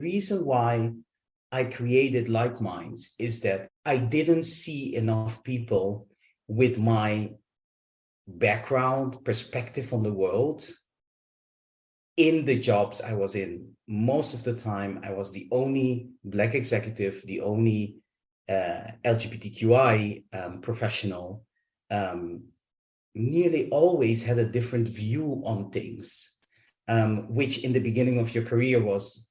Reason why I created LikeMinds is that I didn't see enough people with my background, perspective on the world in the jobs I was in. Most of the time, I was the only Black executive, the only LGBTQI professional, nearly always had a different view on things, which in the beginning of your career was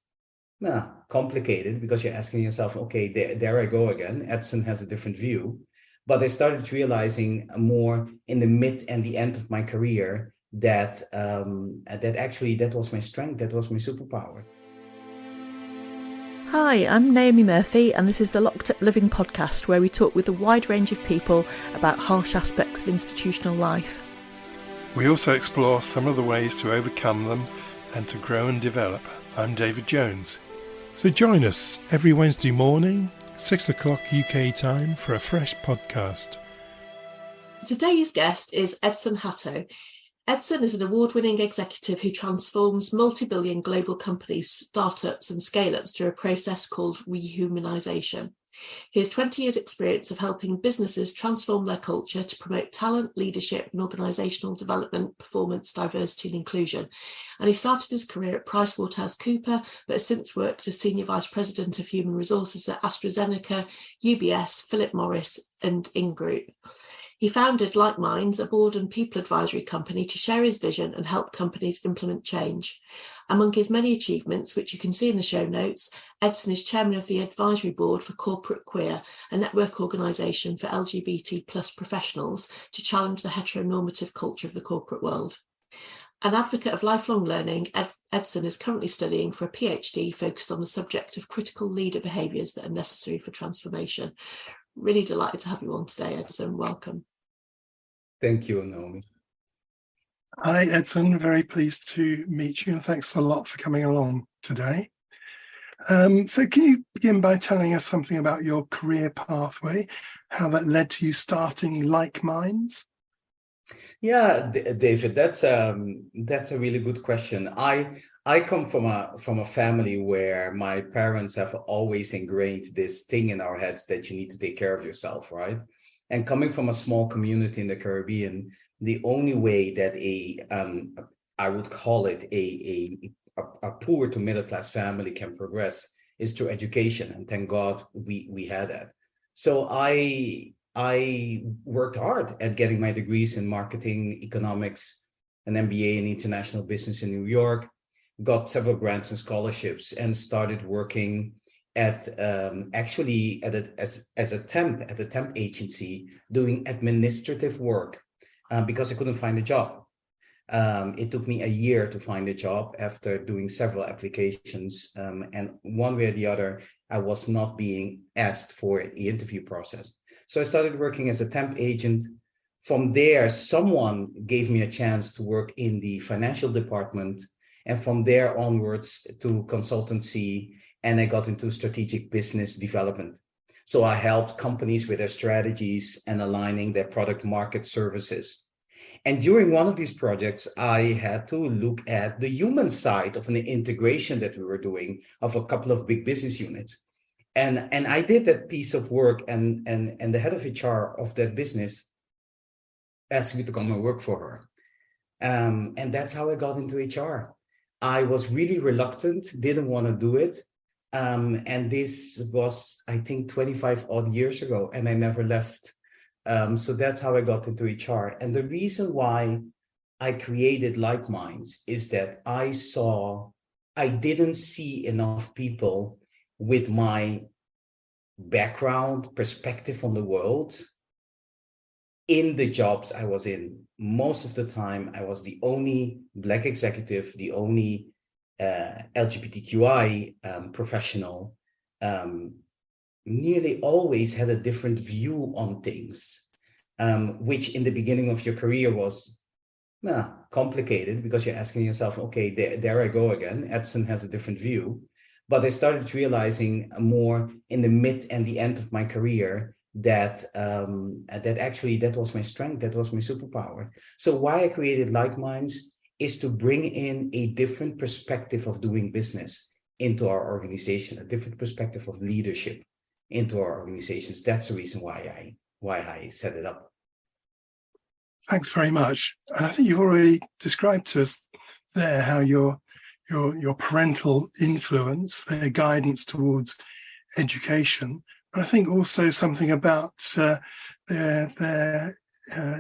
complicated because you're asking yourself, okay, there I go again. Edson has a different view. But I started realizing more in the mid and the end of my career that that was my strength, that was my superpower. Hi, I'm Naomi Murphy, and this is the Locked Up Living podcast, where we talk with a wide range of people about harsh aspects of institutional life. We also explore some of the ways to overcome them and to grow and develop. I'm David Jones. So join us every Wednesday morning, 6 o'clock UK time, for a fresh podcast. Today's guest is Edson Hato. Edson is an award-winning executive who transforms multi-billion global companies, startups and scale-ups through a process called rehumanisation. He has 20 years' experience of helping businesses transform their culture to promote talent, leadership and organisational development, performance, diversity and inclusion. And he started his career at Price Waterhouse Cooper, but has since worked as Senior Vice President of Human Resources at Astra Zeneca, UBS, Philip Morris and In Group. He founded LikeMinds, a board and people advisory company, to share his vision and help companies implement change. Among his many achievements, which you can see in the show notes, Edson is chairman of the advisory board for Corporate Queer, a network organisation for LGBT plus professionals to challenge the hetero-normative culture of the corporate world. An advocate of lifelong learning, Edson is currently studying for a PhD focused on the subject of critical leader behaviours that are necessary for transformation. Really delighted to have you on today, Edson. Welcome. Thank you, Naomi. Hi, Edson. Very pleased to meet you, and thanks a lot for coming along today. So can you begin by telling us something about your career pathway, how that led to you starting LikeMinds? Yeah, David, that's a really good question. I come from a family where my parents have always ingrained this thing in our heads that you need to take care of yourself, right? And coming from a small community in the Caribbean, the only way that I would call it a poor to middle class family can progress is through education, and thank God we had that. So I worked hard at getting my degrees in marketing, economics, an MBA in international business in New York, got several grants and scholarships, and started working at as a temp at a temp agency doing administrative work because I couldn't find a job. It took me a year to find a job after doing several applications, and one way or the other, I was not being asked for the interview process. So I started working as a temp agent. From there, someone gave me a chance to work in the financial department, and from there onwards to consultancy, and I got into strategic business development. So I helped companies with their strategies and aligning their product market services. And during one of these projects, I had to look at the human side of an integration that we were doing of a couple of big business units. And I did that piece of work, and the head of HR of that business asked me to come and work for her. And that's how I got into HR. I was really reluctant, didn't want to do it. And this was, I think, 25 odd years ago, and I never left. So that's how I got into HR. And the reason why I created LikeMinds is that I didn't see enough people with my background, perspective on the world in the jobs I was in. Most of the time, I was the only Black executive, the only LGBTQI professional, nearly always had a different view on things, which in the beginning of your career was complicated because you're asking yourself, okay, there I go again. Edson has a different view. But I started realizing more in the mid and the end of my career that that was my strength, that was my superpower. So why I created LikeMinds is to bring in a different perspective of doing business, into our organization, a different perspective of leadership into our organizations. That's the reason why I set it up. Thanks very much. And I think you've already described to us there how your parental influence, their guidance towards education, but I think also something about their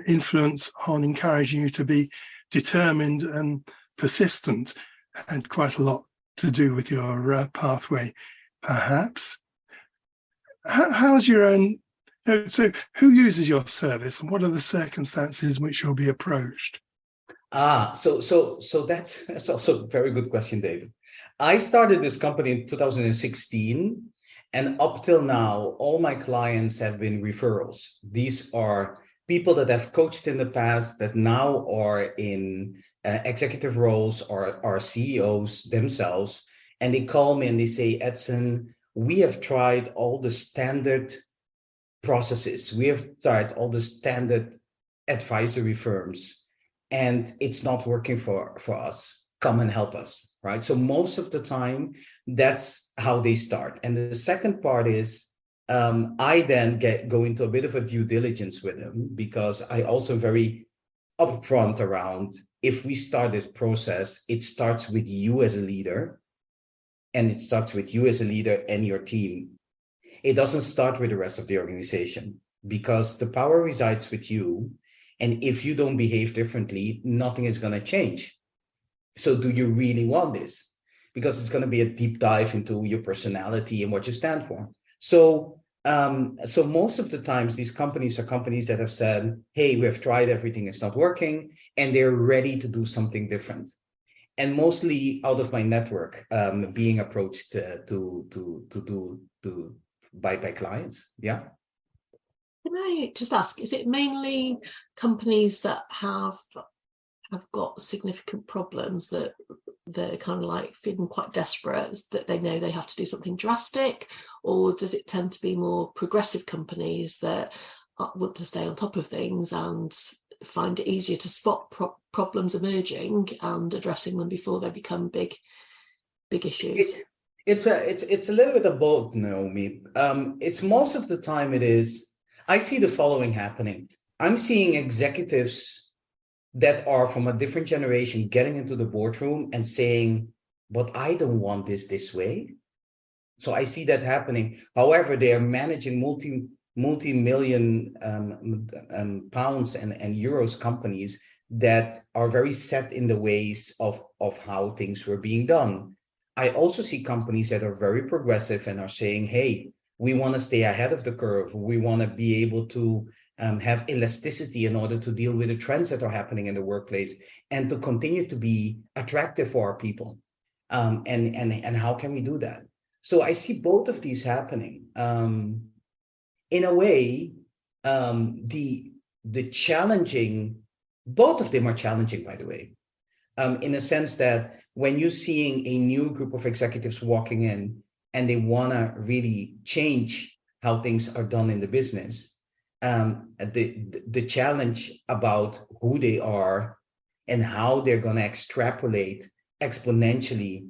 influence on encouraging you to be determined and persistent had quite a lot to do with your pathway, perhaps. How's your own? So, who uses your service, and what are the circumstances in which you'll be approached? So that's also a very good question, David. I started this company in 2016, and up till now, all my clients have been referrals. These are people that have coached in the past that now are in executive roles or are CEOs themselves, and they call me and they say, Edson, we have tried all the standard processes. We have tried all the standard advisory firms, and it's not working for us. Come and help us, right? So most of the time, that's how they start. And the second part is, I then go into a bit of a due diligence with them, because I also am very upfront around, if we start this process, it starts with you as a leader, and it starts with you as a leader and your team. It doesn't start with the rest of the organization, because the power resides with you. And if you don't behave differently, nothing is going to change. So do you really want this? Because it's going to be a deep dive into your personality and what you stand for. So most of the times, these companies are companies that have said, hey, we have tried everything, it's not working, and they're ready to do something different. And mostly out of my network, being approached by clients. Yeah. Can I just ask, is it mainly companies that have got significant problems that they're kind of like feeling quite desperate, that they know they have to do something drastic, or does it tend to be more progressive companies that want to stay on top of things and find it easier to spot problems emerging and addressing them before they become big issues? It's a little bit of both, Naomi. It's most of the time it is. I see the following happening. I'm seeing executives that are from a different generation getting into the boardroom and saying, but I don't want this way. So I see that happening. However, they are managing multi-million pounds and euros companies that are very set in the ways of how things were being done. I also see companies that are very progressive and are saying, hey, we want to stay ahead of the curve. We want to be able to have elasticity in order to deal with the trends that are happening in the workplace and to continue to be attractive for our people. And how can we do that? So I see both of these happening. In a way, the challenging, both of them are challenging, by the way, in a sense that when you're seeing a new group of executives walking in and they want to really change how things are done in the business, the challenge about who they are and how they're going to extrapolate exponentially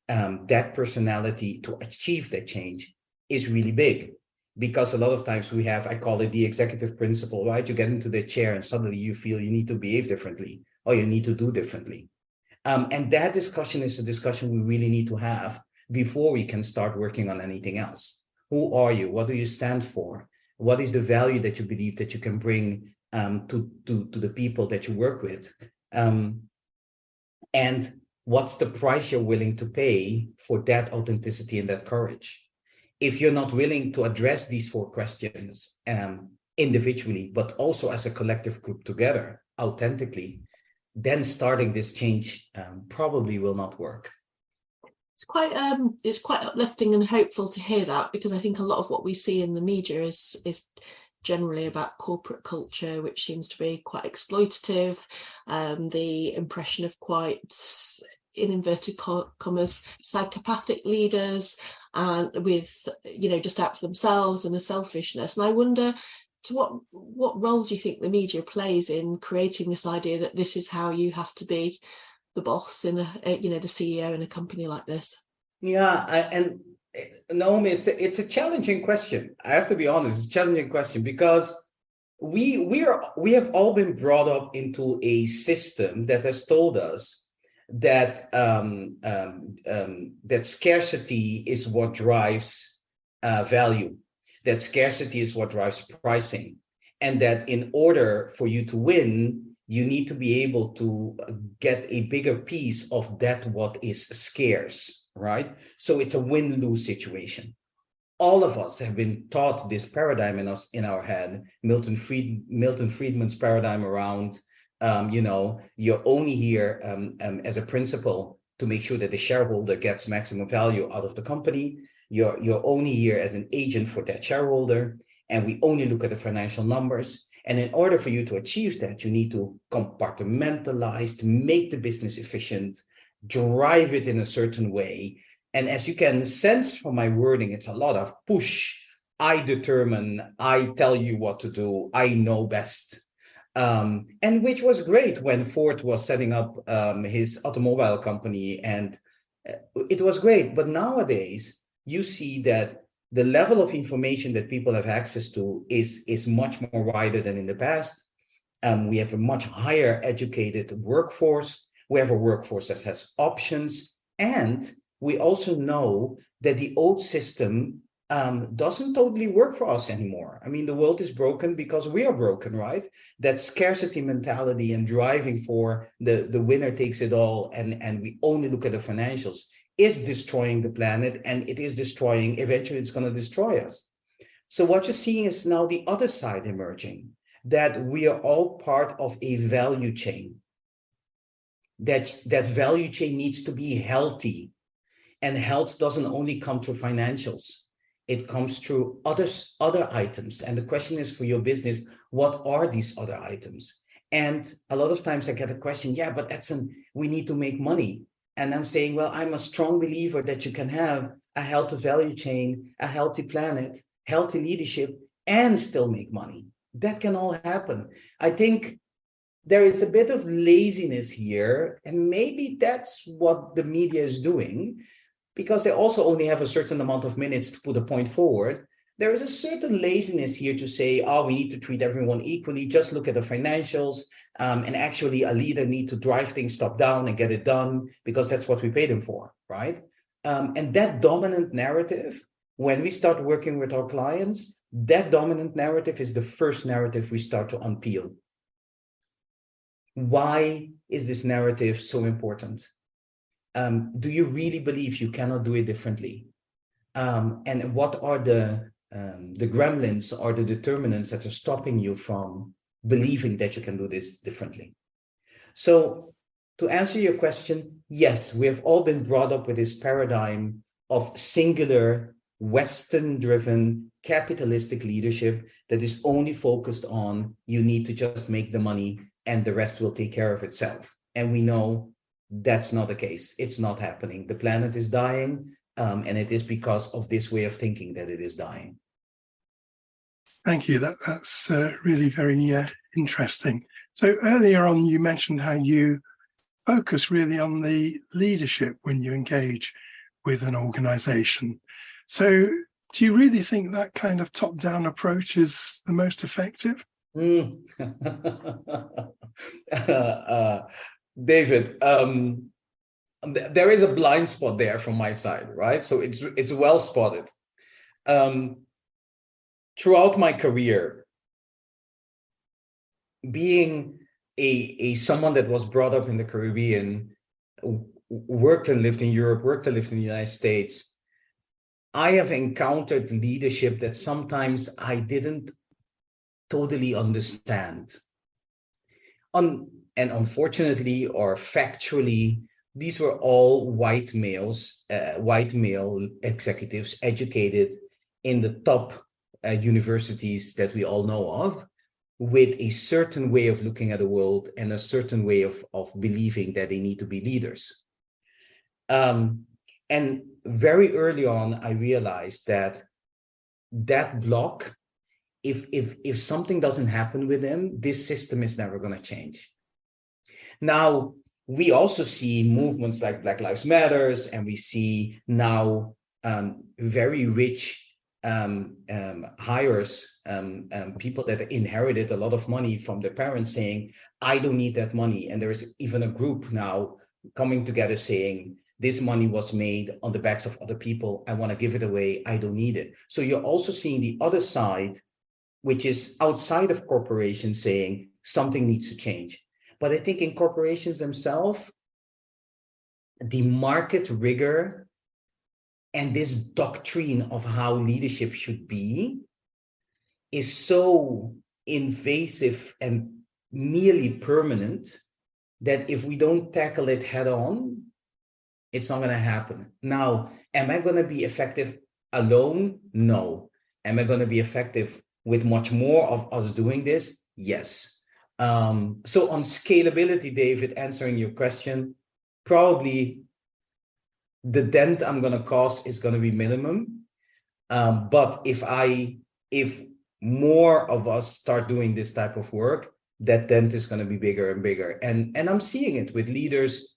that personality to achieve that change is really big. Because a lot of times we have, I call it the executive principle, right? You get into the chair and suddenly you feel you need to behave differently or you need to do differently. And that discussion is a discussion we really need to have before we can start working on anything else. Who are you? What do you stand for? What is the value that you believe that you can bring to the people that you work with? And what's the price you're willing to pay for that authenticity and that courage? If you're not willing to address these 4 questions individually, but also as a collective group together, authentically, then starting this change probably will not work. It's quite uplifting and hopeful to hear that, because I think a lot of what we see in the media is generally about corporate culture, which seems to be quite exploitative. The impression of quite, in inverted commas, psychopathic leaders, and with, just out for themselves and a selfishness. And I wonder, to what role do you think the media plays in creating this idea that this is how you have to be the boss in the CEO in a company like this? Yeah, and Naomi, it's a challenging question. I have to be honest, it's a challenging question because we have all been brought up into a system that has told us that that scarcity is what drives value, that scarcity is what drives pricing, and that in order for you to win, you need to be able to get a bigger piece of that what is scarce, right? So it's a win-lose situation. All of us have been taught this paradigm in our head, Milton Friedman's paradigm around, you're only here as a principal to make sure that the shareholder gets maximum value out of the company. You're only here as an agent for that shareholder, and we only look at the financial numbers. And in order for you to achieve that, you need to compartmentalize, make the business efficient, drive it in a certain way. And as you can sense from my wording, it's a lot of push. I determine, I tell you what to do, I know best. And which was great when Ford was setting up his automobile company, and it was great. But nowadays, you see that the level of information that people have access to is much more wider than in the past. We have a much higher educated workforce. We have a workforce that has options. And we also know that the old system doesn't totally work for us anymore. I mean, the world is broken because we are broken, right? That scarcity mentality and driving for the winner takes it all, and we only look at the financials, is destroying the planet, and it is destroying, eventually it's going to destroy us. So what you're seeing is now the other side emerging, that we are all part of a value chain. That value chain needs to be healthy. And health doesn't only come through financials. It comes through other items. And the question is for your business, what are these other items? And a lot of times I get a question, yeah, but Edson, we need to make money. And I'm saying, well, I'm a strong believer that you can have a healthy value chain, a healthy planet, healthy leadership, and still make money. That can all happen. I think there is a bit of laziness here, and maybe that's what the media is doing, because they also only have a certain amount of minutes to put a point forward. There is a certain laziness here to say, oh, we need to treat everyone equally, just look at the financials, and actually a leader needs to drive things top down and get it done, because that's what we pay them for, right? And that dominant narrative, when we start working with our clients, that dominant narrative is the first narrative we start to unpeel. Why is this narrative so important? Do you really believe you cannot do it differently? And what are the gremlins or the determinants that are stopping you from believing that you can do this differently? So to answer your question, yes, we have all been brought up with this paradigm of singular, Western-driven, capitalistic leadership that is only focused on you need to just make the money and the rest will take care of itself. And we know that's not the case. It's not happening. The planet is dying, and it is because of this way of thinking that it is dying. Thank you. That's really very interesting. So earlier on, you mentioned how you focus really on the leadership when you engage with an organization. So do you really think that kind of top-down approach is the most effective? David, there is a blind spot there from my side, right? So it's well spotted. Throughout my career, being a someone that was brought up in the Caribbean, worked and lived in Europe, worked and lived in the United States, I have encountered leadership that sometimes I didn't totally understand. And unfortunately or factually, these were all white males, white male executives educated in the top universities that we all know of, with a certain way of looking at the world and a certain way of believing that they need to be leaders. And very early on, I realized that block, if something doesn't happen with them, this system is never going to change. Now, we also see movements like Black Lives Matters, and we see now very rich hires, people that inherited a lot of money from their parents saying, I don't need that money. And there is even a group now coming together saying, this money was made on the backs of other people. I want to give it away. I don't need it. So you're also seeing the other side, which is outside of corporations, saying something needs to change. But I think in corporations themselves, the market rigor and this doctrine of how leadership should be is so invasive and nearly permanent that if we don't tackle it head on, it's not going to happen. Now, am I going to be effective alone? No. Am I going to be effective with much more of us doing this? Yes. So on scalability, David, answering your question, probably the dent I'm going to cause is going to be minimum. But if more of us start doing this type of work, that dent is going to be bigger and bigger. And I'm seeing it with leaders.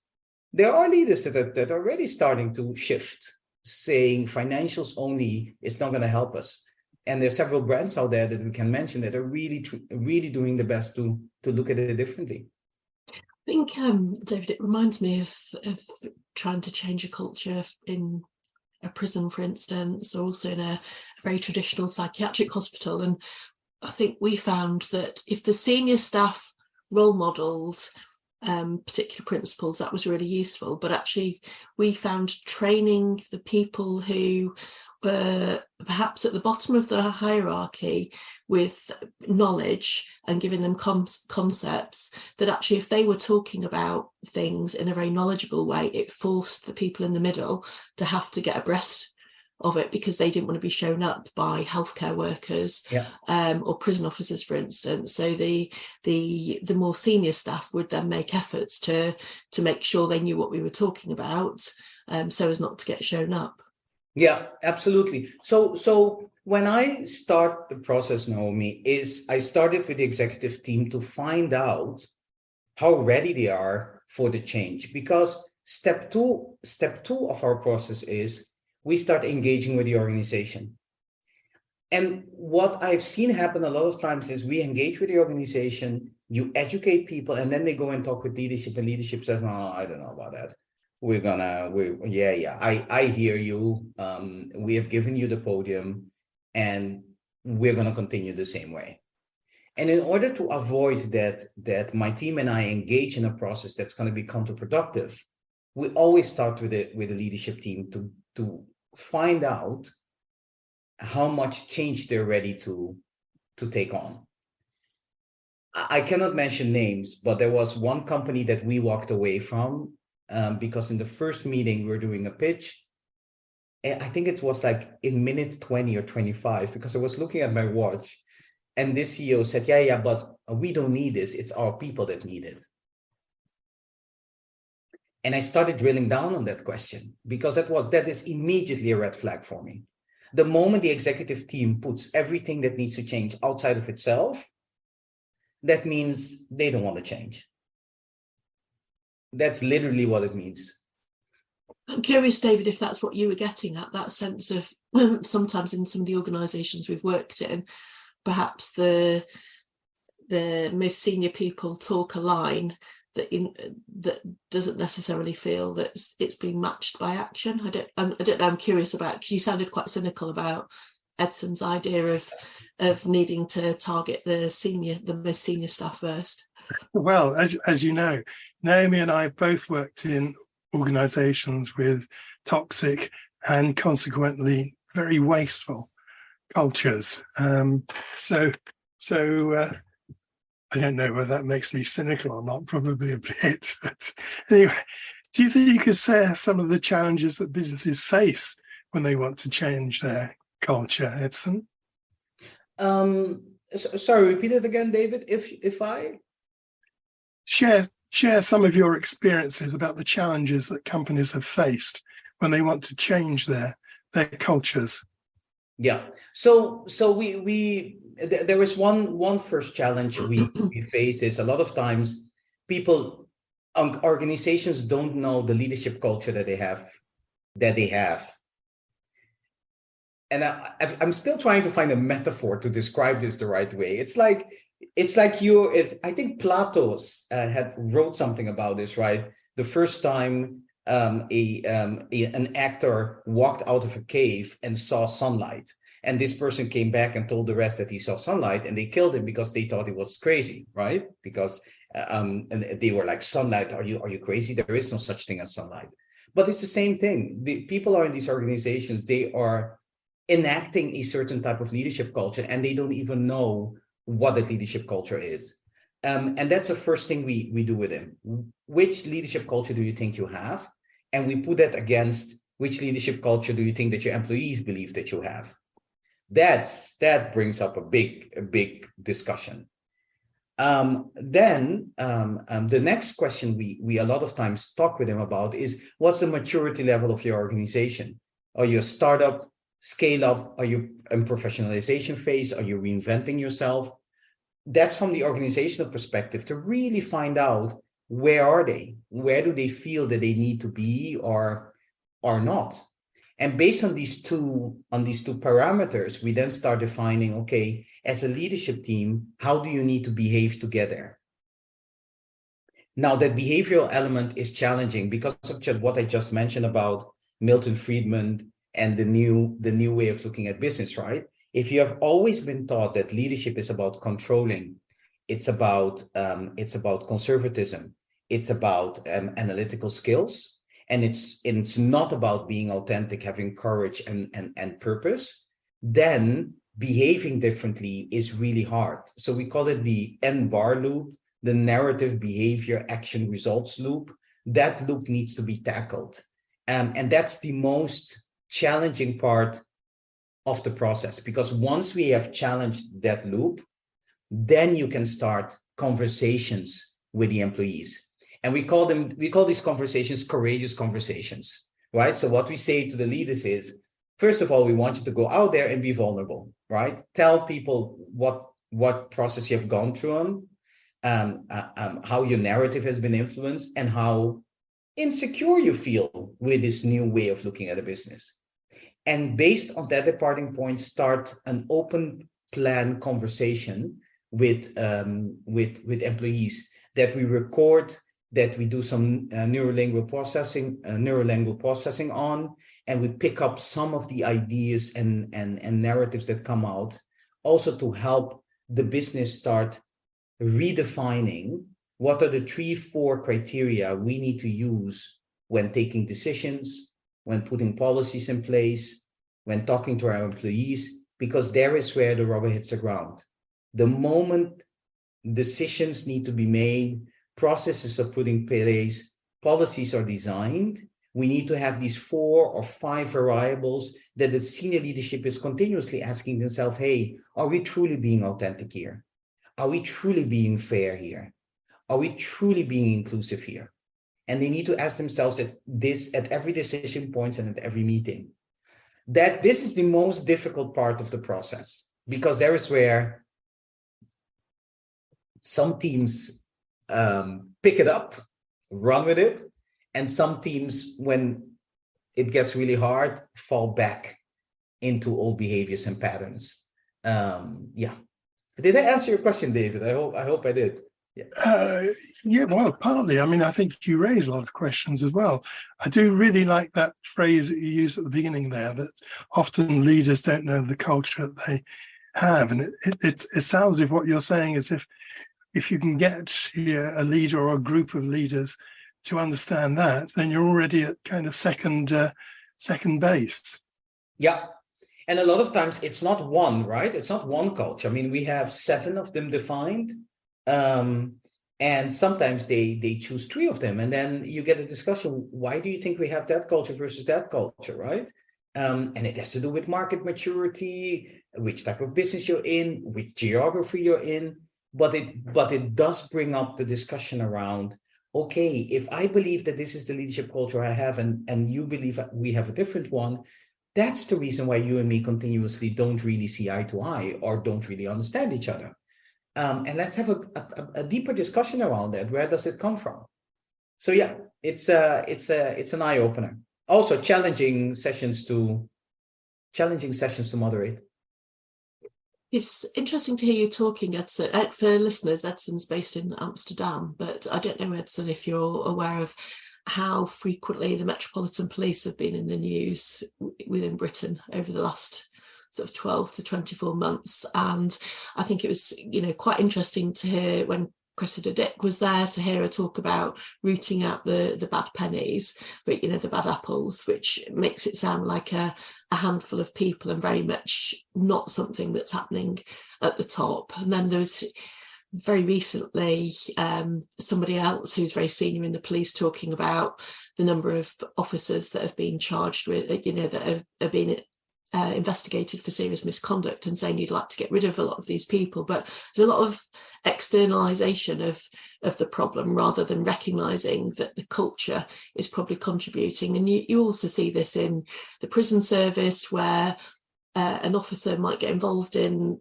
There are leaders that are already starting to shift, saying financials only is not going to help us. And there's several brands out there that we can mention that are really doing the best to look at it differently. I think, David, it reminds me of trying to change a culture in a prison, for instance, or also in a very traditional psychiatric hospital. And I think we found that if the senior staff role modelled particular principles, that was really useful. But actually, we found training the people who were perhaps at the bottom of the hierarchy with knowledge and giving them concepts, that actually if they were talking about things in a very knowledgeable way, it forced the people in the middle to have to get abreast of it because they didn't want to be shown up by healthcare workers, or prison officers, for instance. So the more senior staff would then make efforts to make sure they knew what we were talking about, so as not to get shown up. Yeah, absolutely. So when I start the process, Naomi, I started with the executive team to find out how ready they are for the change. Because step two of our process is we start engaging with the organization. And what I've seen happen a lot of times is we engage with the organization, you educate people, and then they go and talk with leadership, and leadership says, no, I don't know about that. I hear you. We have given you the podium and we're going to continue the same way. And in order to avoid that my team and I engage in a process that's going to be counterproductive, we always start with the leadership team to find out how much change they're ready to take on. I cannot mention names, but there was one company that we walked away from because in the first meeting we were doing a pitch. I think it was like in minute 20 or 25, because I was looking at my watch, and this CEO said, yeah, but we don't need this. It's our people that need it. And I started drilling down on that question, because that is immediately a red flag for me. The moment the executive team puts everything that needs to change outside of itself, that means they don't want to change. That's literally what it means. I'm curious, David, if that's what you were getting at, that sense of sometimes in some of the organisations we've worked in, perhaps the most senior people talk a line that doesn't necessarily feel that it's being matched by action. I don't know. I'm curious about, because you sounded quite cynical about Edson's idea of needing to target the most senior staff first. Well, as you know, Naomi and I both worked in organisations with toxic and consequently very wasteful cultures. So I don't know whether that makes me cynical or not, probably a bit. But anyway, do you think you could say some of the challenges that businesses face when they want to change their culture, Edson? Sorry, repeat it again, David, if I... Share some of your experiences about the challenges that companies have faced when they want to change their cultures. Yeah. So there is one first challenge we face is a lot of times people Organizations don't know the leadership culture that they have. And I'm still trying to find a metaphor to describe this the right way. It's like I think Plato had wrote something about this, right? The first time an actor walked out of a cave and saw sunlight, and this person came back and told the rest that he saw sunlight, and they killed him because they thought he was crazy, right? Because and they were like, sunlight, are you crazy? There is no such thing as sunlight. But it's the same thing. The people are in these organizations, they are enacting a certain type of leadership culture, and they don't even know what that leadership culture is. And that's the first thing we do with them. Which leadership culture do you think you have? And we put that against which leadership culture do you think that your employees believe that you have? That brings up a big discussion. Then the next question we a lot of times talk with them about is, what's the maturity level of your organization? Are you a startup, scale up? Are you in professionalization phase? Are you reinventing yourself? That's from the organizational perspective, to really find out, where are they? Where do they feel that they need to be or not? And based on these two parameters, we then start defining, okay, as a leadership team, how do you need to behave together? Now, that behavioral element is challenging because of what I just mentioned about Milton Friedman and the new way of looking at business, right? If you have always been taught that leadership is about controlling, it's about conservatism, it's about analytical skills, and it's not about being authentic, having courage and purpose, then behaving differently is really hard. So we call it the N-bar loop, the narrative, behavior, action, results loop. That loop needs to be tackled. And that's the most challenging part of the process, because once we have challenged that loop, then you can start conversations with the employees. And we call these conversations courageous conversations, right? So what we say to the leaders is, first of all, we want you to go out there and be vulnerable, right? Tell people what process you have gone through, how your narrative has been influenced, and how insecure you feel with this new way of looking at a business. And based on that departing point, start an open plan conversation with employees that we record, that we do some neurolingual processing on, and we pick up some of the ideas and narratives that come out, also to help the business start redefining what are the 3-4 criteria we need to use when taking decisions, when putting policies in place, when talking to our employees, because there is where the rubber hits the ground. The moment decisions need to be made, processes are put in place, policies are designed, we need to have these 4 or 5 variables that the senior leadership is continuously asking themselves, hey, are we truly being authentic here? Are we truly being fair here? Are we truly being inclusive here? And they need to ask themselves at every decision point and at every meeting. That this is the most difficult part of the process, because there is where some teams pick it up, run with it, and some teams, when it gets really hard, fall back into old behaviors and patterns. Yeah. Did I answer your question, David? I hope I did. Yeah, well, partly. I mean, I think you raise a lot of questions as well. I do really like that phrase that you used at the beginning there, that often leaders don't know the culture that they have. And it sounds as if what you're saying is if you can get a leader or a group of leaders to understand that, then you're already at kind of second base. Yeah. And a lot of times it's not one, right? It's not one culture. I mean, we have 7 of them defined. And sometimes they choose 3 of them, and then you get a discussion. Why do you think we have that culture versus that culture, right? And it has to do with market maturity, which type of business you're in, which geography you're in. But it does bring up the discussion around, okay, if I believe that this is the leadership culture I have, and you believe we have a different one, that's the reason why you and me continuously don't really see eye to eye or don't really understand each other. And let's have a deeper discussion around that. Where does it come from? So yeah, it's an eye opener. Also challenging sessions to moderate. It's interesting to hear you talking, Edson. For listeners, Edson's based in Amsterdam, but I don't know, Edson, if you're aware of how frequently the Metropolitan Police have been in the news within Britain over the last sort of 12 to 24 months. And I think it was, quite interesting to hear when Cressida Dick was there, to hear her talk about rooting out the bad pennies, but the bad apples, which makes it sound like a handful of people and very much not something that's happening at the top. And then there was very recently somebody else who's very senior in the police talking about the number of officers that have been charged with, that have been investigated for serious misconduct, and saying you'd like to get rid of a lot of these people. But there's a lot of externalization of the problem rather than recognizing that the culture is probably contributing. And you also see this in the prison service, where an officer might get involved in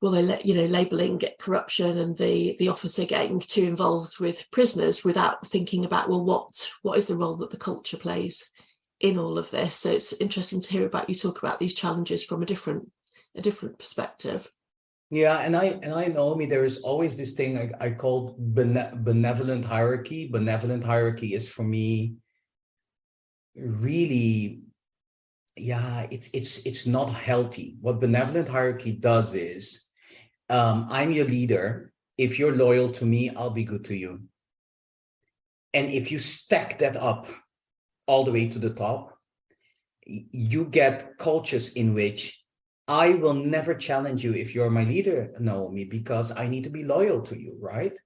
labelling corruption, and the officer getting too involved with prisoners without thinking about, well, what is the role that the culture plays in all of this. So it's interesting to hear about you talk about these challenges from a different perspective. Yeah, and I know, there is always this thing I call benevolent hierarchy. Benevolent hierarchy is, for me, really, it's not healthy. What benevolent hierarchy does is, I'm your leader. If you're loyal to me, I'll be good to you. And if you stack that up all the way to the top, you get cultures in which I will never challenge you if you're my leader, Naomi, because I need to be loyal to you, right?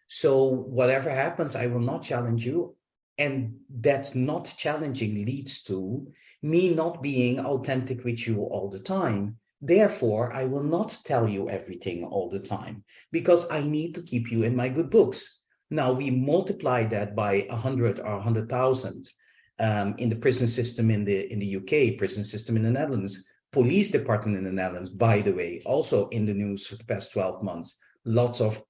So whatever happens, I will not challenge you. And that not challenging leads to me not being authentic with you all the time. Therefore, I will not tell you everything all the time, because I need to keep you in my good books. Now, we multiply that by 100 or 100,000 in the prison system in the UK, prison system in the Netherlands, police department in the Netherlands, by the way, also in the news for the past 12 months, lots of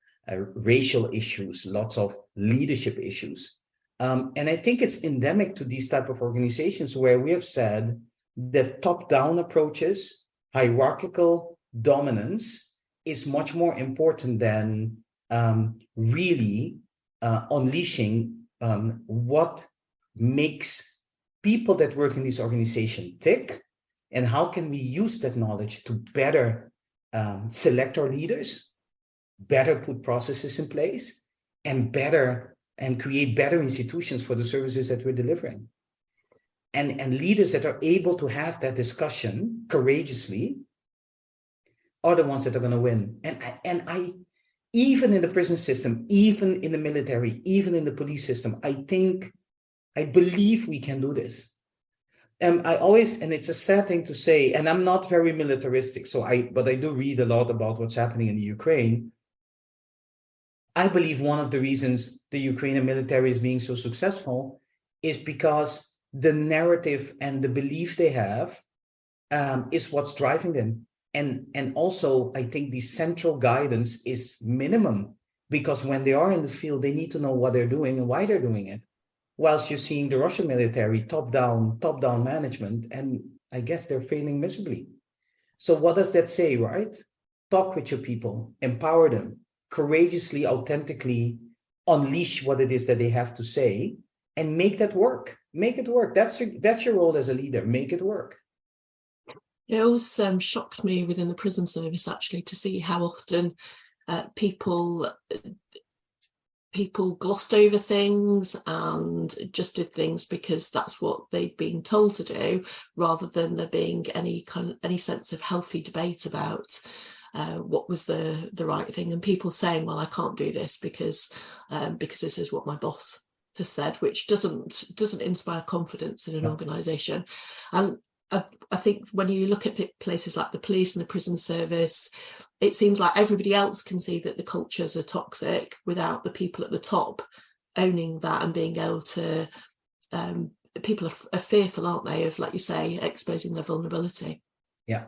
racial issues, lots of leadership issues. And I think it's endemic to these type of organizations, where we have said that top-down approaches, hierarchical dominance, is much more important than really unleashing what makes people that work in this organization tick, and how can we use that knowledge to better select our leaders, better put processes in place, and create better institutions for the services that we're delivering. And leaders that are able to have that discussion courageously are the ones that are going to win. And I, even in the prison system, even in the military, even in the police system, I believe we can do this. And it's a sad thing to say, and I'm not very militaristic, but I do read a lot about what's happening in the Ukraine. I believe one of the reasons the Ukrainian military is being so successful is because the narrative and the belief they have is what's driving them. And also, I think the central guidance is minimum, because when they are in the field, they need to know what they're doing and why they're doing it. Whilst you're seeing the Russian military top-down management, and I guess they're failing miserably. So what does that say, right? Talk with your people, empower them, courageously, authentically unleash what it is that they have to say, and make that work. Make it work. That's your role as a leader. Make it work. It always shocked me within the prison service, actually, to see how often people glossed over things and just did things because that's what they'd been told to do, rather than there being any sense of healthy debate about what was the right thing, and people saying, well, I can't do this because this is what my boss has said, which doesn't inspire confidence in an organisation. And I think when you look at places like the police and the prison service, it seems like everybody else can see that the cultures are toxic without the people at the top owning that and being able to, people are fearful, aren't they, of, like you say, exposing their vulnerability. Yeah.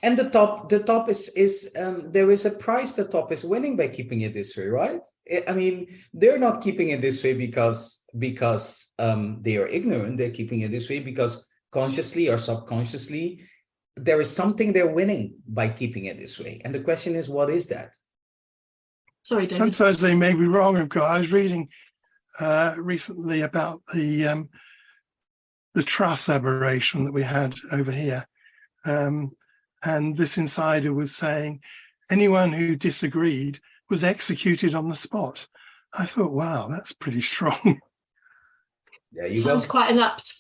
And the top is there is a prize the top is winning by keeping it this way, right? I mean, they're not keeping it this way because they are ignorant. They're keeping it this way because consciously or subconsciously, there is something they're winning by keeping it this way. And the question is, what is that? Sorry, David. Sometimes they may be wrong, of course. I was reading recently about the truss aberration that we had over here. And this insider was saying anyone who disagreed was executed on the spot. I thought, wow, that's pretty strong. There you Sounds go. quite an apt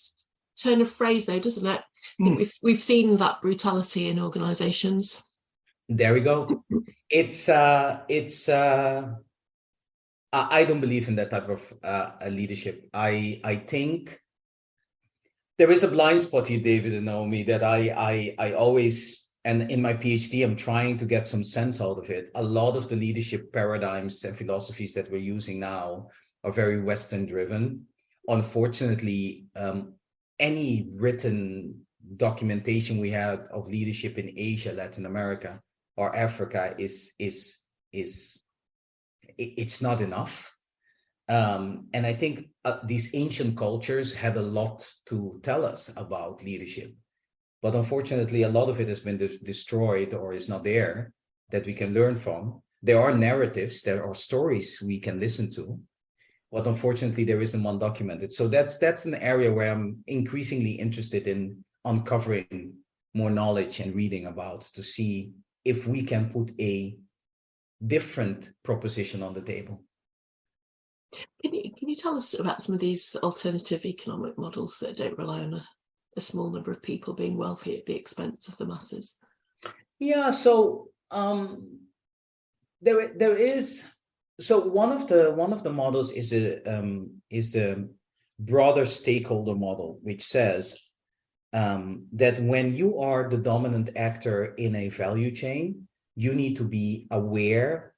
turn of phrase, though, doesn't it? I think we've seen that brutality in organisations. There we go. I don't believe in that type of leadership. I think there is a blind spot here, David and Naomi, that I always, and in my PhD, I'm trying to get some sense out of it. A lot of the leadership paradigms and philosophies that we're using now are very Western driven. Unfortunately, any written documentation we have of leadership in Asia, Latin America, or Africa it's not enough. And I think these ancient cultures had a lot to tell us about leadership. But unfortunately, a lot of it has been destroyed or is not there that we can learn from. There are narratives, there are stories we can listen to, but unfortunately, there isn't one documented. So that's an area where I'm increasingly interested in uncovering more knowledge and reading about to see if we can put a different proposition on the table. Can you tell us about some of these alternative economic models that don't rely on a small number of people being wealthy at the expense of the masses? Yeah, so there is. So one of the models is the broader stakeholder model, which says that when you are the dominant actor in a value chain, you need to be aware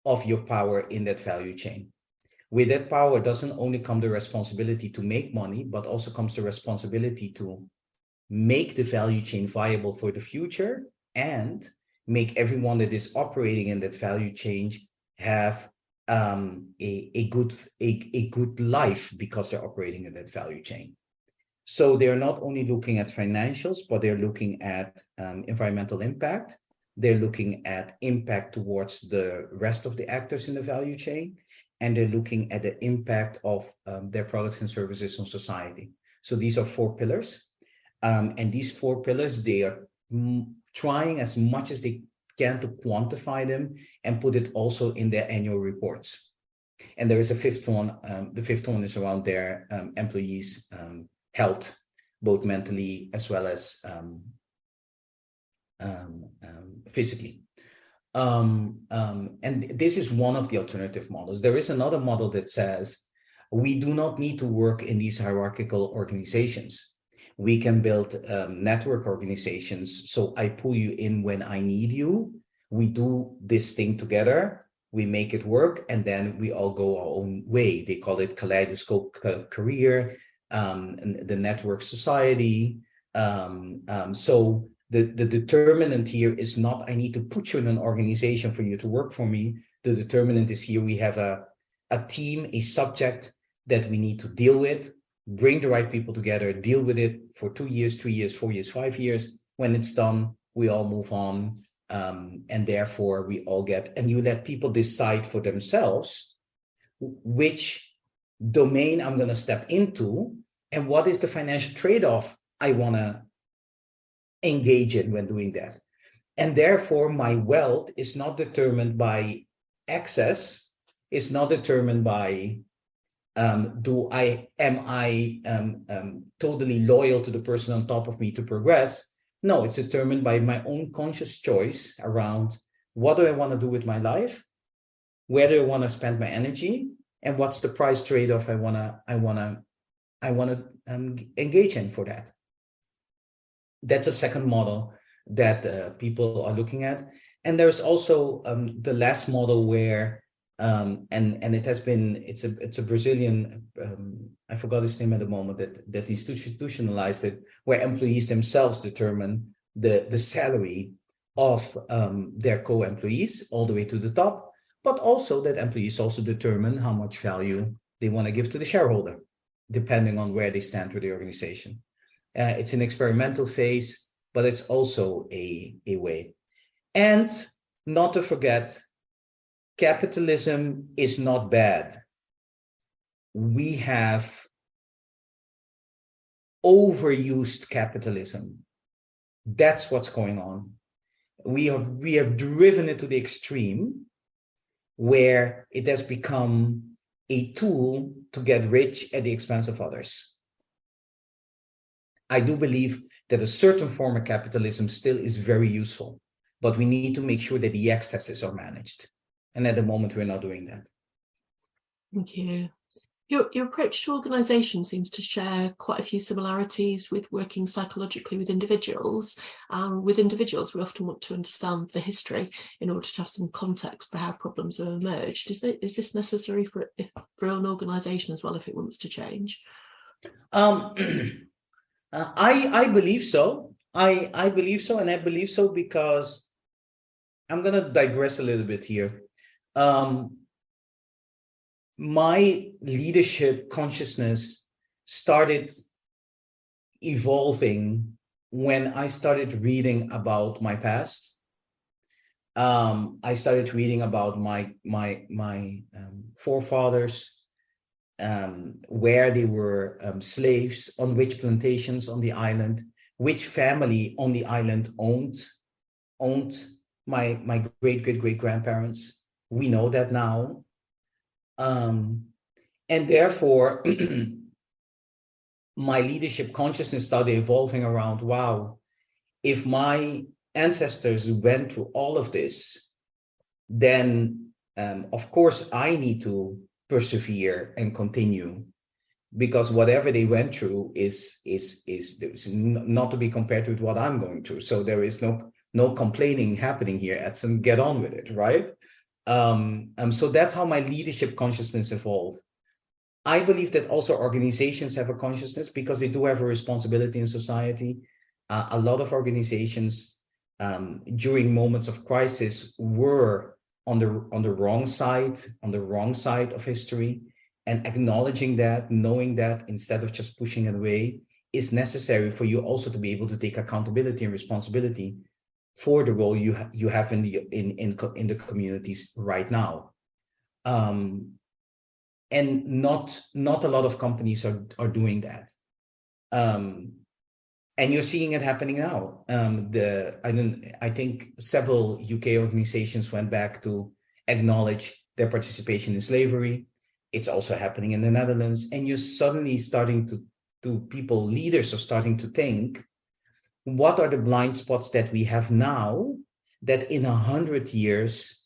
of your power in that value chain. With that power doesn't only come the responsibility to make money, but also comes the responsibility to make the value chain viable for the future and make everyone that is operating in that value chain have a good life because they're operating in that value chain. So they're not only looking at financials, but they're looking at environmental impact. They're looking at impact towards the rest of the actors in the value chain, and they're looking at the impact of their products and services on society. So these are 4 pillars. And these 4 pillars, they are trying as much as they can to quantify them and put it also in their annual reports. And there is a 5th one. The 5th one is around their employees' health, both mentally as well as physically. And this is one of the alternative models. There is another model that says we do not need to work in these hierarchical organizations. We can build network organizations. So I pull you in when I need you. We do this thing together. We make it work, and then we all go our own way. They call it kaleidoscope career, the network society. So the determinant here is not I need to put you in an organization for you to work for me. The determinant is here we have a team, a subject that we need to deal with, bring the right people together, deal with it for 2 years, 3 years, 4 years, 5 years. When it's done, we all move on. And therefore we all get, and you let people decide for themselves which domain I'm going to step into and what is the financial trade-off I want to engage in when doing that. And therefore my wealth is not determined by access, it's not determined by am I totally loyal to the person on top of me to progress. No, it's determined by my own conscious choice around what do I want to do with my life, where do I want to spend my energy, and what's the price trade-off I want to engage in for that. That's a second model that people are looking at, and there's also the last model where and it has been it's a Brazilian I forgot his name at the moment that institutionalized it, where employees themselves determine the salary of their co-employees all the way to the top, but also that employees also determine how much value they want to give to the shareholder, depending on where they stand with the organization. It's an experimental phase, but it's also a way. And not to forget, capitalism is not bad. We have overused capitalism. That's what's going on. We have driven it to the extreme where it has become a tool to get rich at the expense of others. I do believe that a certain form of capitalism still is very useful, but we need to make sure that the excesses are managed. And at the moment, we're not doing that. Thank you. Your approach to organisation seems to share quite a few similarities with working psychologically with individuals. With individuals, we often want to understand the history in order to have some context for how problems have emerged. Is this necessary for an organisation as well if it wants to change? I believe so. I believe so, and I believe so because I'm going to digress a little bit here. My leadership consciousness started evolving when I started reading about my past. I started reading about my forefathers, where they were slaves, on which plantations on the island, which family on the island owned my great grandparents. We know that now. And therefore, my leadership consciousness started evolving around, wow, if my ancestors went through all of this, then of course I need to persevere and continue, because whatever they went through is not to be compared with what I'm going through. So there is no complaining happening here, Edson. Get on with it, right? So that's how my leadership consciousness evolved. I believe that also organizations have a consciousness because they do have a responsibility in society. A lot of organizations during moments of crisis were on the wrong side of history, and acknowledging that, knowing that, instead of just pushing it away, is necessary for you also to be able to take accountability and responsibility for the role you have in the communities right now. And not a lot of companies are doing that. And you're seeing it happening now. I think several UK organizations went back to acknowledge their participation in slavery. It's also happening in the Netherlands. And you're suddenly starting leaders are starting to think, what are the blind spots that we have now that in 100 years,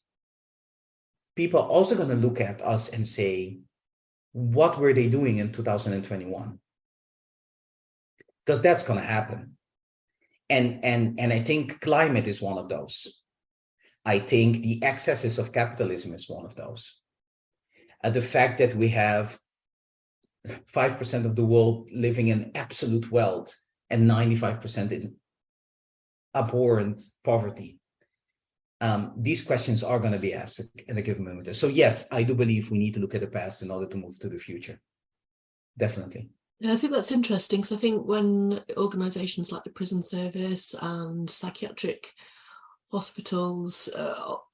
people are also going to look at us and say, what were they doing in 2021? Because that's going to happen. And I think climate is one of those. I think the excesses of capitalism is one of those. The fact that we have 5% of the world living in absolute wealth and 95% in abhorrent poverty. These questions are going to be asked in a given moment. So yes, I do believe we need to look at the past in order to move to the future. Definitely. Yeah, I think that's interesting, because I think when organisations like the prison service and psychiatric hospitals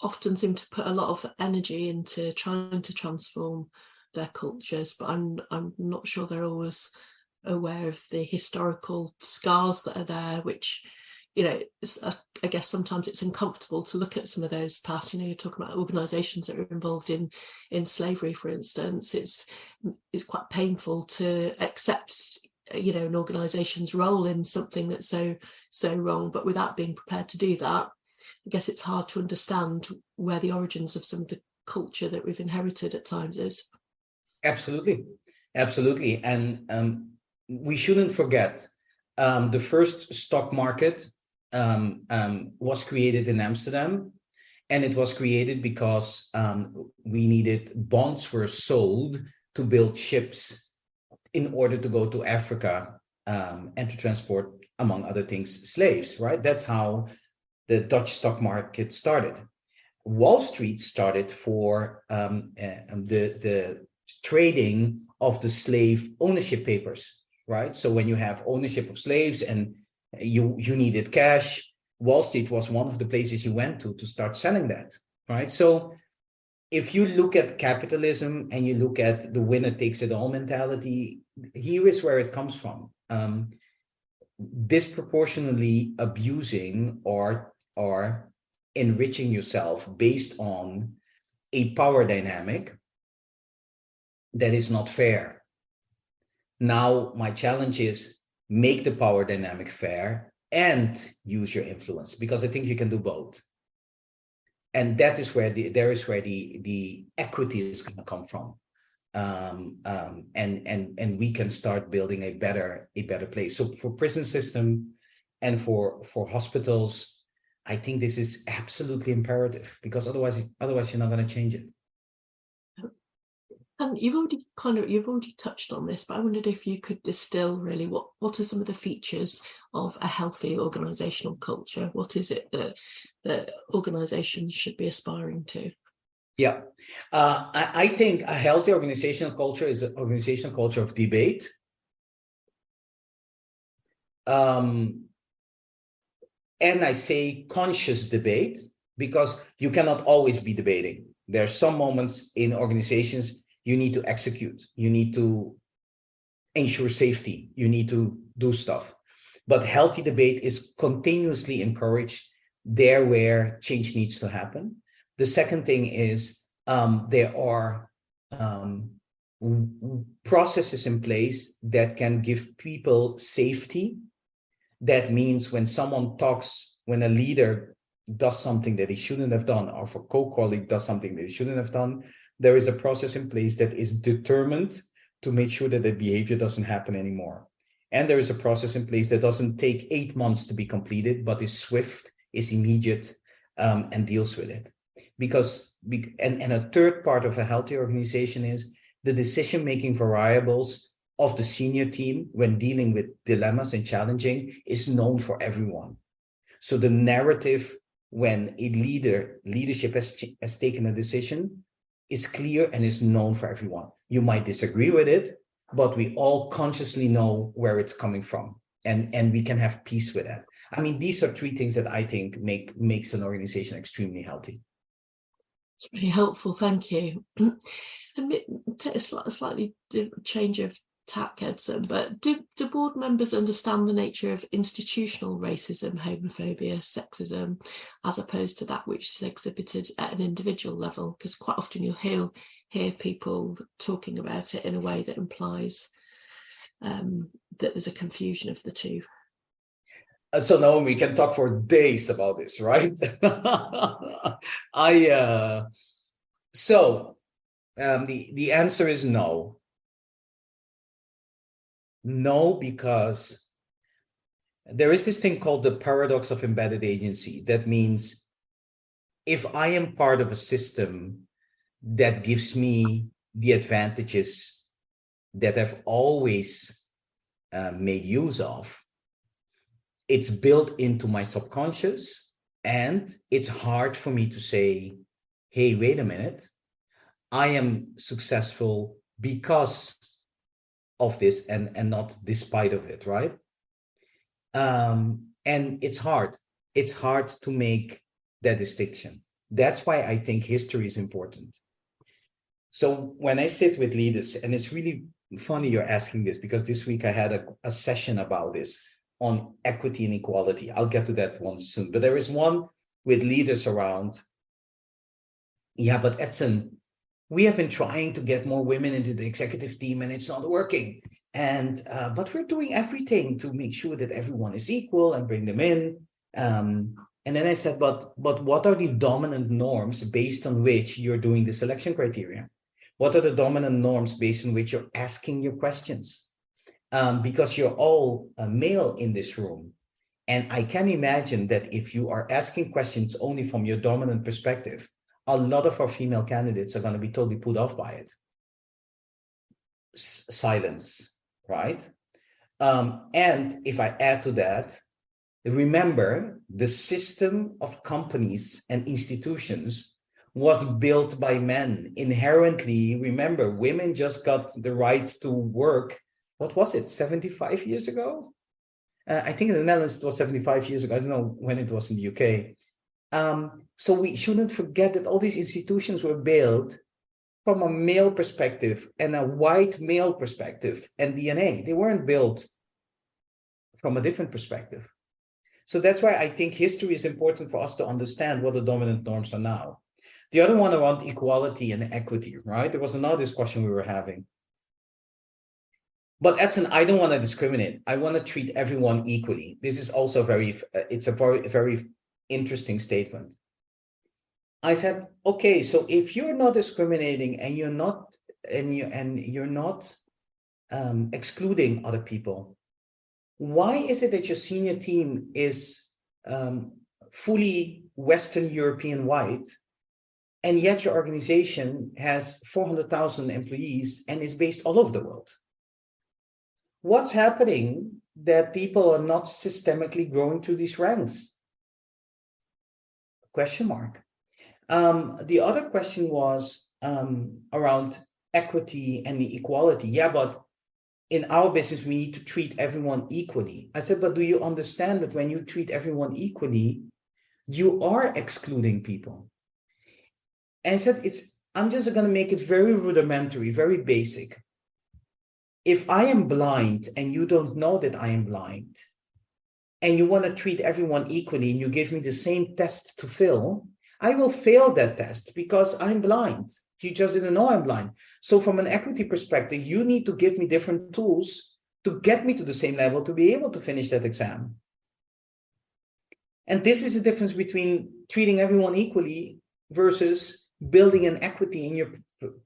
often seem to put a lot of energy into trying to transform their cultures, but I'm not sure they're always aware of the historical scars that are there, which, you know, I guess sometimes it's uncomfortable to look at some of those past. You know, you're talking about organisations that are involved in slavery, for instance. It's quite painful to accept, you know, an organisation's role in something that's so wrong, but without being prepared to do that, I guess it's hard to understand where the origins of some of the culture that we've inherited at times is. Absolutely. And we shouldn't forget, the first stock market was created in Amsterdam, and it was created because bonds were sold to build ships in order to go to Africa and to transport among other things, slaves, right? That's how the Dutch stock market started. Wall Street started for the trading of the slave ownership papers, right? So when you have ownership of slaves and you needed cash, Wall Street was one of the places you went to start selling that, right? So if you look at capitalism and you look at the winner takes it all mentality, here is where it comes from. Disproportionately abusing or enriching yourself based on a power dynamic that is not fair. Now, my challenge is make the power dynamic fair and use your influence, because I think you can do both. And that is where the equity is going to come from. And we can start building a better place. So for prison system and for hospitals, I think this is absolutely imperative, because otherwise you're not going to change it. And you've already touched on this, but I wondered if you could distill really what are some of the features of a healthy organisational culture? What is it that organisations should be aspiring to? Yeah, I think a healthy organizational culture is an organizational culture of debate. And I say conscious debate, because you cannot always be debating. There are some moments in organizations you need to execute, you need to ensure safety, you need to do stuff. But healthy debate is continuously encouraged there where change needs to happen. The second thing is there are processes in place that can give people safety. That means when someone talks, when a leader does something that he shouldn't have done, or if a co-colleague does something that he shouldn't have done, there is a process in place that is determined to make sure that that behavior doesn't happen anymore. And there is a process in place that doesn't take 8 months to be completed, but is swift, is immediate, and deals with it. And a third part of a healthy organization is the decision-making variables of the senior team when dealing with dilemmas and challenging is known for everyone. So the narrative when a leadership has taken a decision is clear and is known for everyone. You might disagree with it, but we all consciously know where it's coming from, and we can have peace with that. I mean, these are three things that I think makes an organization extremely healthy. It's really helpful, thank you. And take a slightly change of tack, Edson, but do board members understand the nature of institutional racism, homophobia, sexism, as opposed to that which is exhibited at an individual level? Because quite often you'll hear people talking about it in a way that implies that there's a confusion of the two. So Naomi, we can talk for days about this, right? The answer is no. No, because there is this thing called the paradox of embedded agency. That means if I am part of a system that gives me the advantages that I've always made use of, it's built into my subconscious, and it's hard for me to say, hey, wait a minute, I am successful because of this and not despite of it, right? And it's hard to make that distinction. That's why I think history is important. So when I sit with leaders, and it's really funny you're asking this, because this week I had a session about this on equity and equality. I'll get to that one soon, but there is one with leaders around. Yeah, but Edson, we have been trying to get more women into the executive team and it's not working. And but we're doing everything to make sure that everyone is equal and bring them in. And then I said, but what are the dominant norms based on which you're doing the selection criteria? What are the dominant norms based on which you're asking your questions? Because you're all male in this room. And I can imagine that if you are asking questions only from your dominant perspective, a lot of our female candidates are going to be totally put off by it. Silence, right? And if I add to that, remember the system of companies and institutions was built by men. Inherently, remember, women just got the right to work. What was it, 75 years ago? I think in the Netherlands it was 75 years ago. I don't know when it was in the UK. So we shouldn't forget that all these institutions were built from a male perspective and a white male perspective and DNA. They weren't built from a different perspective. So that's why I think history is important for us to understand what the dominant norms are now. The other one around equality and equity, right? There was another discussion we were having. But Edson, I don't want to discriminate. I want to treat everyone equally. This is also it's a very interesting statement. I said, okay, so if you're not discriminating and you're not excluding other people, why is it that your senior team is fully Western European white, and yet your organization has 400,000 employees and is based all over the world? What's happening that people are not systemically growing through these ranks? Question mark. The other question was around equity and the equality. Yeah, but in our business, we need to treat everyone equally. I said, but do you understand that when you treat everyone equally, you are excluding people? And I said, I'm just going to make it very rudimentary, very basic. If I am blind and you don't know that I am blind, and you want to treat everyone equally and you give me the same test to fill, I will fail that test because I'm blind. You just didn't know I'm blind. So from an equity perspective, you need to give me different tools to get me to the same level to be able to finish that exam. And this is the difference between treating everyone equally versus building an equity in your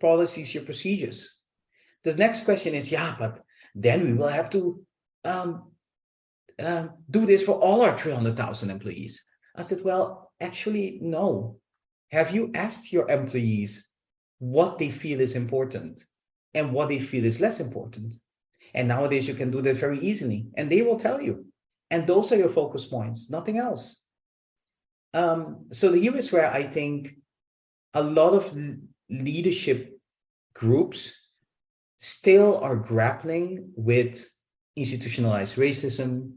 policies, your procedures. The next question is, yeah, but then we will have to do this for all our 300,000 employees. I said, well, actually, no. Have you asked your employees what they feel is important and what they feel is less important? And nowadays you can do that very easily and they will tell you. And those are your focus points, nothing else. So here is where I think a lot of leadership groups still are grappling with institutionalized racism,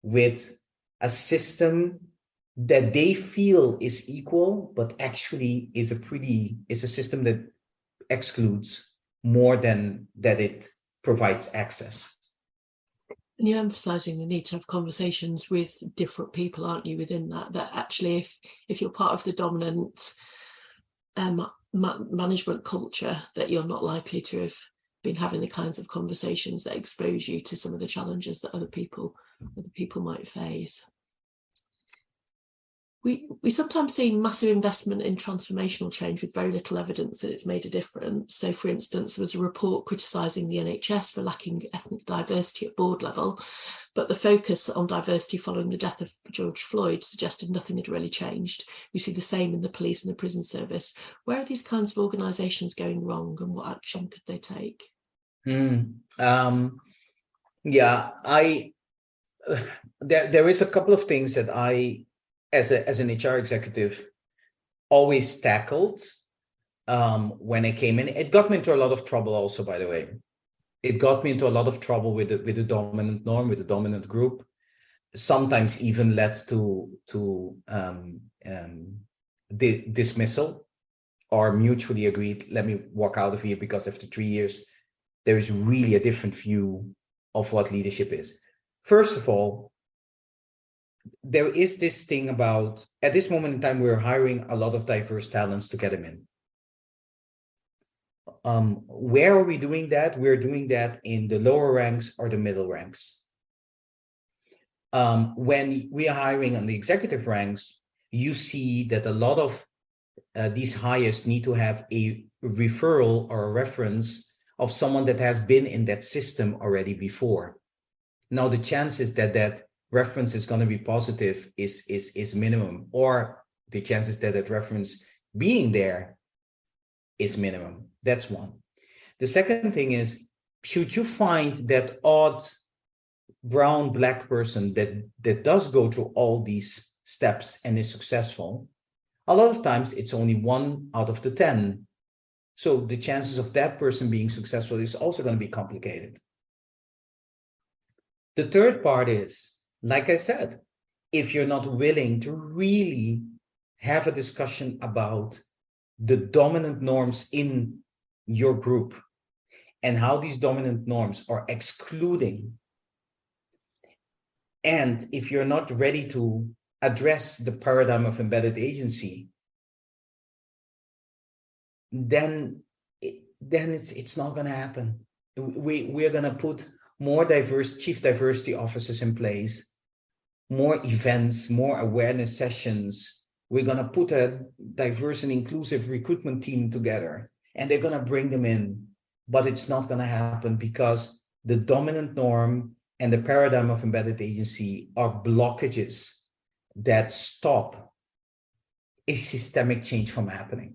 with a system that they feel is equal, but actually is a system that excludes more than that it provides access. And you're emphasising the need to have conversations with different people, aren't you, within that actually if you're part of the dominant management culture, that you're not likely to have been having the kinds of conversations that expose you to some of the challenges that other people might face. We sometimes see massive investment in transformational change with very little evidence that it's made a difference. So, for instance, there was a report criticising the NHS for lacking ethnic diversity at board level, but the focus on diversity following the death of George Floyd suggested nothing had really changed. We see the same in the police and the prison service. Where are these kinds of organisations going wrong, and what action could they take? There is a couple of things that I, as an HR executive, always tackled when I came in. It got me into a lot of trouble also, by the way. It got me into a lot of trouble with the dominant norm, with the dominant group. Sometimes even led to dismissal or mutually agreed, let me walk out of here because after 3 years, there is really a different view of what leadership is. First of all, there is this thing about, at this moment in time, we're hiring a lot of diverse talents to get them in. Where are we doing that? We're doing that in the lower ranks or the middle ranks. When we are hiring on the executive ranks, you see that a lot of these hires need to have a referral or a reference of someone that has been in that system already before. Now, the chances that reference is going to be positive is minimum, or the chances that reference being there is minimum. That's one. The second thing is, should you find that odd brown, black person that does go through all these steps and is successful, a lot of times it's only 1 out of the 10. So the chances of that person being successful is also going to be complicated. The third part is, like I said, if you're not willing to really have a discussion about the dominant norms in your group and how these dominant norms are excluding, and if you're not ready to address the paradigm of embedded agency, then it's not going to happen. We're going to put more diverse chief diversity officers in place, more events, more awareness sessions. We're going to put a diverse and inclusive recruitment team together, and they're going to bring them in. But it's not going to happen because the dominant norm and the paradigm of embedded agency are blockages that stop a systemic change from happening.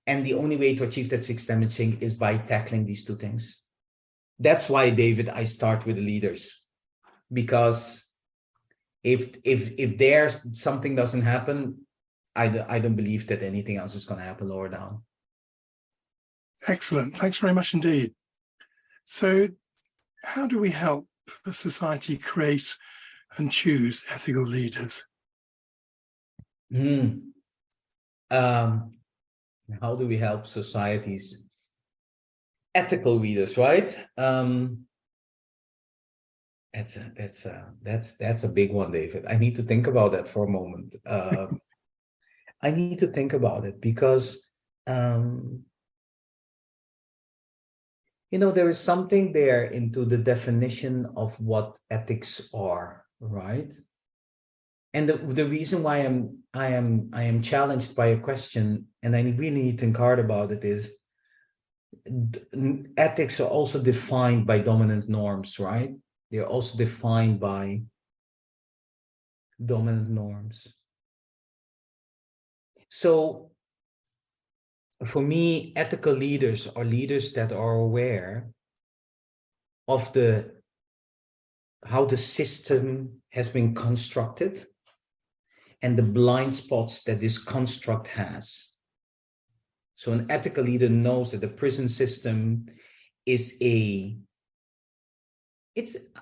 And the only way to achieve that systemic change is by tackling these two things. That's why, David, I start with the leaders, because if there's something doesn't happen, I don't believe that anything else is going to happen lower down. Excellent. Thanks very much indeed. So how do we help the society create and choose ethical leaders? How do we help societies? Ethical leaders, right? That's a big one, David. I need to think about that for a moment. I need to think about it because there is something there into the definition of what ethics are, right? And the reason why I am challenged by a question, and I really need to think hard about it, is ethics are also defined by dominant norms, right? They're also defined by dominant norms. So for me, ethical leaders are leaders that are aware of how the system has been constructed and the blind spots that this construct has. So an ethical leader knows that the prison system is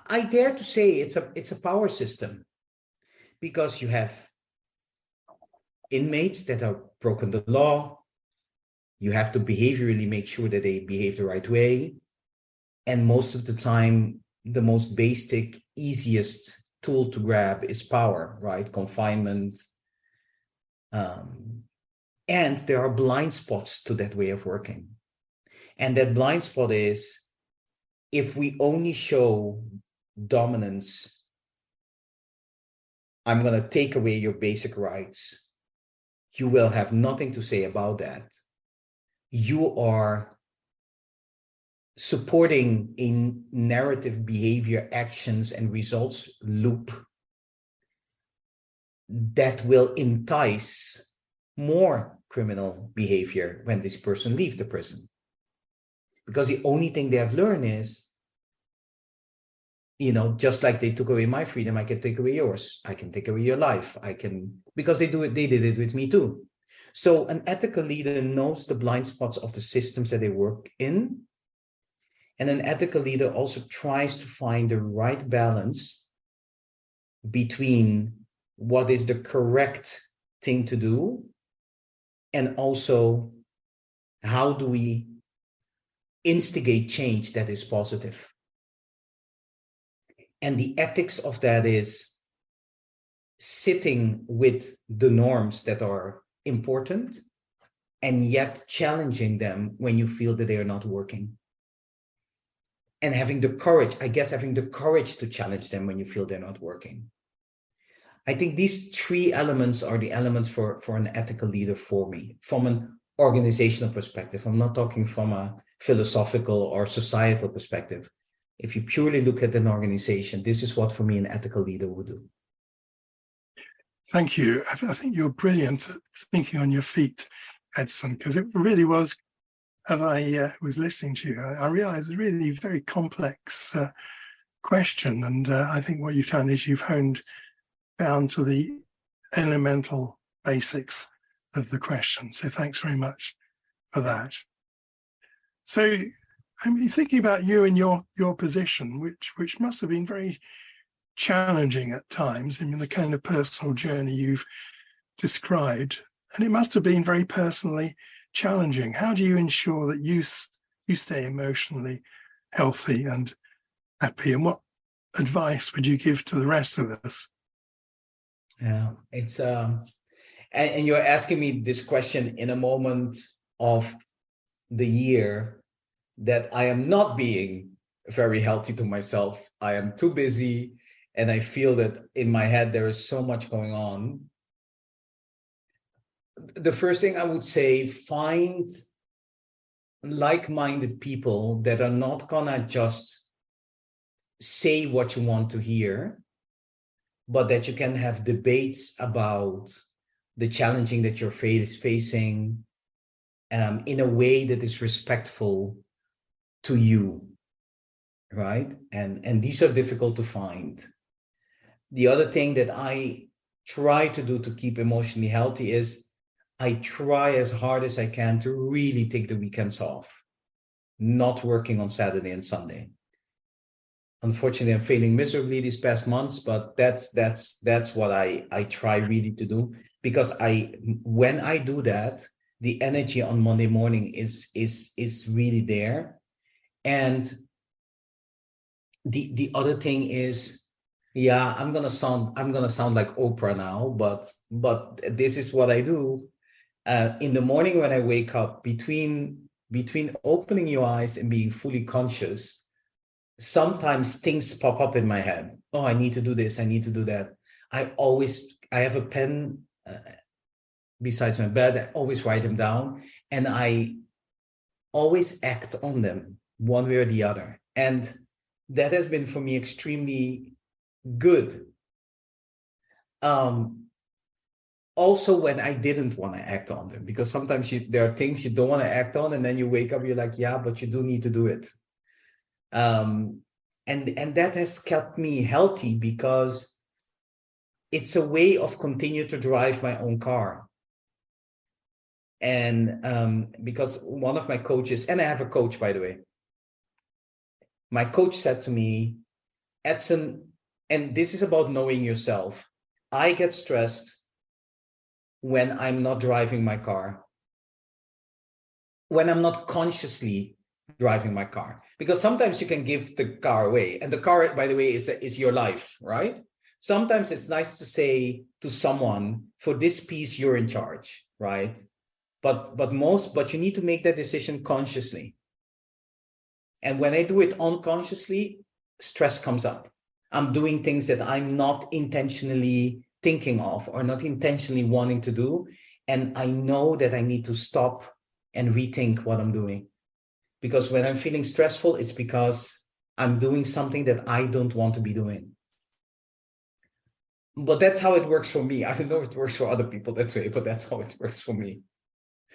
I dare to say it's a power system, because you have inmates that have broken the law. You have to behaviorally make sure that they behave the right way. And most of the time, the most basic, easiest tool to grab is power, right? Confinement. And there are blind spots to that way of working. And that blind spot is, if we only show dominance, I'm going to take away your basic rights. You will have nothing to say about that. You are supporting a narrative behavior, actions, and results loop that will entice more criminal behavior when this person leaves the prison. Because the only thing they have learned is, just like they took away my freedom, I can take away yours. I can take away your life. Because they did it with me too. So an ethical leader knows the blind spots of the systems that they work in. And an ethical leader also tries to find the right balance between what is the correct thing to do and also how do we instigate change that is positive. And the ethics of that is sitting with the norms that are important and yet challenging them when you feel that they are not working. And having the courage to challenge them when you feel they're not working. I think these three elements are the elements for an ethical leader for me, from an organizational perspective. I'm not talking from a philosophical or societal perspective. If you purely look at an organization, this is what, for me, an ethical leader would do. Thank you. I think you're brilliant at thinking on your feet, Edson, because it really was, as I was listening to you, I realized really very complex question. And I think what you've done is you've honed down to the elemental basics of the question. So thanks very much for that. So I mean, thinking about you and your position, which must have been very challenging at times. I mean, the kind of personal journey you've described, and it must have been very personally challenging. How do you ensure that you stay emotionally healthy and happy? And what advice would you give to the rest of us? Yeah, it's and you're asking me this question in a moment of the year that I am not being very healthy to myself. I am too busy, and I feel that in my head there is so much going on. The first thing I would say, find like-minded people that are not gonna just say what you want to hear, but that you can have debates about the challenging that you're facing in a way that is respectful to you, right? And these are difficult to find. The other thing that I try to do to keep emotionally healthy is I try as hard as I can to really take the weekends off, not working on Saturday and Sunday. Unfortunately, I'm failing miserably these past months, but that's what I try really to do, because when I do that, the energy on Monday morning is really there. And the other thing is, yeah, I'm gonna sound like Oprah now, but this is what I do. In the morning when I wake up, between opening your eyes and being fully conscious, sometimes things pop up in my head. Oh, I need to do this, I need to do that. I have a pen besides my bed. I always write them down, and I always act on them one way or the other. And that has been for me extremely good. Also when I didn't want to act on them, because sometimes there are things you don't want to act on, and then you wake up, you're like, yeah, but you do need to do it. And that has kept me healthy, because it's a way of continue to drive my own car. And because one of my coaches, and I have a coach, by the way, my coach said to me, Edson, and this is about knowing yourself, I get stressed when I'm not driving my car, when I'm not consciously driving my car, because sometimes you can give the car away, and the car, by the way, is your life, right? Sometimes it's nice to say to someone, for this piece you're in charge, right? But you need to make that decision consciously. And when I do it unconsciously, stress comes up. I'm doing things that I'm not intentionally thinking of or not intentionally wanting to do, and I know that I need to stop and rethink what I'm doing. Because when I'm feeling stressful, it's because I'm doing something that I don't want to be doing. But that's how it works for me. I don't know if it works for other people that way, but that's how it works for me.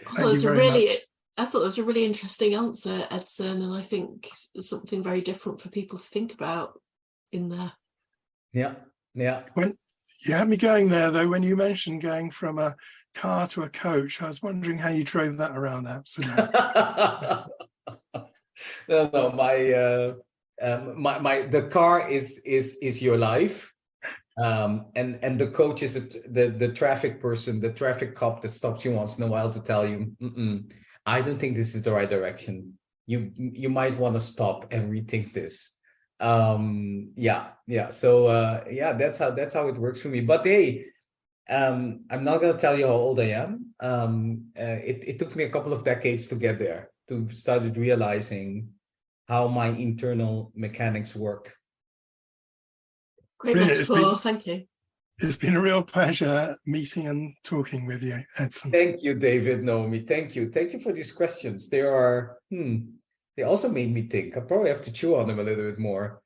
I thought it was a really interesting answer, Edson, and I think something very different for people to think about in there. Yeah. When you had me going there, though, when you mentioned going from a car to a coach, I was wondering how you drove that around Amsterdam. No, the car is your life, and the coach is the traffic person, the traffic cop that stops you once in a while to tell you, I don't think this is the right direction. You might want to stop and rethink this. Yeah. So that's how it works for me. But hey, I'm not gonna tell you how old I am. It took me a couple of decades to get there, to started realizing how my internal mechanics work. Great metaphor, thank you. It's been a real pleasure meeting and talking with you, Edson. Thank you, David, Naomi. Thank you for these questions. They also made me think. I probably have to chew on them a little bit more.